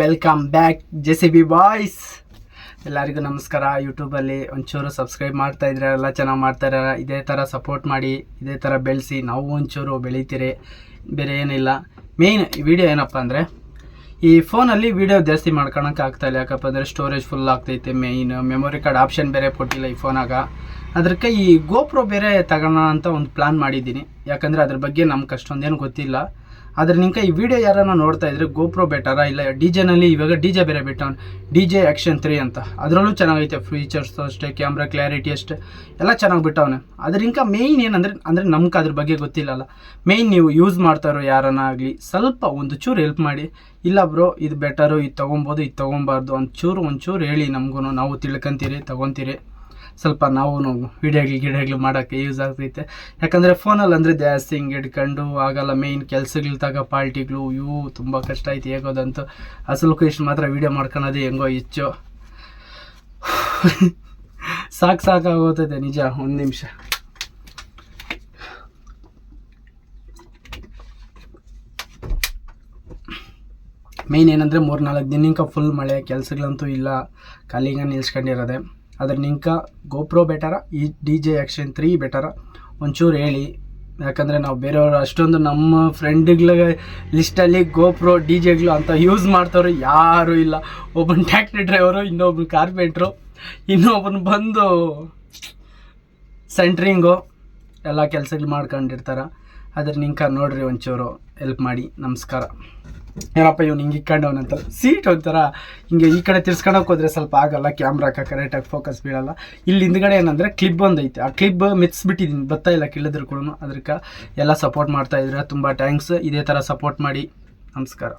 Welcome back JCB boys. ಎಲ್ಲರಿಗೂ ನಮಸ್ಕಾರ. ಯೂಟ್ಯೂಬಲ್ಲಿ ಒಂಚೂರು ಸಬ್ಸ್ಕ್ರೈಬ್ ಮಾಡ್ತಾ ಇದ್ರೆ ಎಲ್ಲ ಚೆನ್ನಾಗಿ ಮಾಡ್ತಾರೆ. ಇದೇ ಥರ ಸಪೋರ್ಟ್ ಮಾಡಿ, ಇದೇ ಥರ ಬೆಳೆಸಿ, ನಾವು ಒಂಚೂರು ಬೆಳೀತೀರಿ. ಬೇರೆ ಏನಿಲ್ಲ. ಮೇಯ್ನ್ ಈ ವಿಡಿಯೋ ಏನಪ್ಪ ಅಂದರೆ, ಈ ಫೋನಲ್ಲಿ ವೀಡಿಯೋ ಜಾಸ್ತಿ ಮಾಡ್ಕೊಳಕ್ಕೆ ಆಗ್ತಾಯಿಲ್ಲ. ಯಾಕಪ್ಪ ಅಂದರೆ ಸ್ಟೋರೇಜ್ ಫುಲ್ ಆಗ್ತೈತೆ. ಮೇಯ್ನ್ ಮೆಮೊರಿ ಕಾರ್ಡ್ ಆಪ್ಷನ್ ಬೇರೆ ಕೊಟ್ಟಿಲ್ಲ ಈ ಫೋನಾಗ. ಅದಕ್ಕೆ ಈ ಗೋಪ್ರೋ ಬೇರೆ ತಗೋಣ ಅಂತ ಒಂದು ಪ್ಲ್ಯಾನ್ ಮಾಡಿದ್ದೀನಿ. ಯಾಕಂದರೆ ಅದ್ರ ಬಗ್ಗೆ ನಮ್ಗೆ ಅಷ್ಟೊಂದೇನು ಗೊತ್ತಿಲ್ಲ. ಆದರೆ ನಿಂಗೆ ಈ ವಿಡಿಯೋ ಯಾರನ್ನ ನೋಡ್ತಾ ಇದ್ರೆ ಗೋಪ್ರೋ ಬೆಟರಾ ಇಲ್ಲ ಡಿಜೆನಲ್ಲಿ, ಇವಾಗ ಡಿಜೆ ಬೇರೆ ಬಿಟ್ಟವನು, DJ Action 3 ಅಂತ. ಅದರಲ್ಲೂ ಚೆನ್ನಾಗೈತೆ. ಫೀಚರ್ಸ್ ಅಷ್ಟೇ, ಕ್ಯಾಮ್ರಾ ಕ್ಲಾರಿಟಿ ಅಷ್ಟೇ, ಎಲ್ಲ ಚೆನ್ನಾಗಿ ಬಿಟ್ಟವನೆ. ಅದರಿಂದ ಮೇಯ್ನ್ ಏನಂದರೆ ನಮ್ಗೆ ಅದ್ರ ಬಗ್ಗೆ ಗೊತ್ತಿಲ್ಲಲ್ಲ. ಮೇಯ್ನ್ ನೀವು ಯೂಸ್ ಮಾಡ್ತಾರೋ ಯಾರನ್ನ ಆಗಲಿ ಸ್ವಲ್ಪ ಒಂದು ಚೂರು ಹೆಲ್ಪ್ ಮಾಡಿ. ಇಲ್ಲ ಬ್ರೋ ಇದು ಬೆಟರು, ಇದು ತೊಗೊಬೋದು, ಇದು ತೊಗೊಬಾರ್ದು ಒಂಚೂರು ಹೇಳಿ. ನಮಗೂ ನಾವು ತಿಳ್ಕೊಂತೀರಿ, ತೊಗೊತೀರಿ. ಸ್ವಲ್ಪ ನಾವು ವಿಡಿಯೋಗಳು ಮಾಡೋಕ್ಕೆ ಯೂಸ್ ಆಗ್ತೈತೆ. ಯಾಕಂದರೆ ಫೋನಲ್ಲಿ ಅಂದರೆ ಜಾಸ್ತಿ ಹಿಂಗೆ ಹಿಡ್ಕೊಂಡು ಆಗಲ್ಲ. ಮೇಯ್ನ್ ಕೆಲಸಗಳು ತಗೋ ಪಾರ್ಟಿಗಳು ಇವು ತುಂಬ ಕಷ್ಟ ಐತೆ ಹೇಗೋದಂತೂ. ಅಸಲಕ್ಕೂ ಇಷ್ಟು ಮಾತ್ರ ವೀಡಿಯೋ ಮಾಡ್ಕೊಳೋದು ಹೆಂಗೋ ಹೆಚ್ಚು ಸಾಕಾಗೋತೈತೆ ನಿಜ. ಒಂದು ನಿಮಿಷ. ಮೇಯ್ನ್ ಏನಂದರೆ 3-4 ದಿನಕ್ಕೆ ಫುಲ್ ಮಳೆ, ಕೆಲಸಗಳಂತೂ ಇಲ್ಲ, ಖಾಲಿಗ ನಿಲ್ಸ್ಕೊಂಡಿರೋದೆ. ಅದ್ರ ನಿಂಕ ಗೋಪ್ರೋ ಬೆಟರ, ಈ DJ Action 3 ಬೆಟರ ಒಂಚೂರು ಹೇಳಿ. ಯಾಕಂದರೆ ನಾವು ಬೇರೆಯವರು ಅಷ್ಟೊಂದು ನಮ್ಮ ಫ್ರೆಂಡ್ಗಳ ಲಿಸ್ಟಲ್ಲಿ ಗೋಪ್ರೋ DJಗಳು ಅಂತ ಯೂಸ್ ಮಾಡ್ತವ್ರು ಯಾರೂ ಇಲ್ಲ. ಒಬ್ಬನ ಟ್ಯಾಕ್ಟ್ರಿ ಡ್ರೈವರು, ಇನ್ನೊಬ್ಬನ ಕಾರ್ಪೆಂಟ್ರು, ಇನ್ನೊಬ್ಬನ ಬಂದು ಸೆಂಟ್ರಿಂಗು ಎಲ್ಲ ಕೆಲಸಗಳು ಮಾಡ್ಕೊಂಡಿರ್ತಾರೆ. ಅದ್ರ ನಿಂಕ ನೋಡ್ರಿ ಒಂಚೂರು ಹೆಲ್ಪ್ ಮಾಡಿ. ನಮಸ್ಕಾರ. ಏನಪ್ಪ ಇವ್ನು ಹಿಂಗೆ ಇಕ್ಕೊಂಡವನಂತ ಸೀಟ್ ಒಂಥರ ಹಿಂಗೆ ಈ ಕಡೆ ತಿರ್ಸ್ಕೊಳಕ್ಕೆ ಹೋದರೆ ಸ್ವಲ್ಪ ಆಗಲ್ಲ, ಕ್ಯಾಮ್ರಾಕ್ಕೆ ಕರೆಕ್ಟಾಗಿ ಫೋಕಸ್ ಬೀಳಲ್ಲ. ಇಲ್ಲಿ ಹಿಂದ್ಗಡೆ ಏನಂದರೆ ಕ್ಲಿಪ್ ಬಂದೈತೆ, ಆ ಕ್ಲಿಪ್ ಮಿಕ್ಸ್ಬಿಟ್ಟಿದ್ದೀನಿ, ಬರ್ತಾ ಇಲ್ಲ ಕೇಳಿದ್ರು ಕೂಡ. ಅದಕ್ಕೆ ಎಲ್ಲ ಸಪೋರ್ಟ್ ಮಾಡ್ತಾಯಿದ್ರೆ ತುಂಬ ಥ್ಯಾಂಕ್ಸ್. ಇದೇ ಥರ ಸಪೋರ್ಟ್ ಮಾಡಿ. ನಮಸ್ಕಾರ.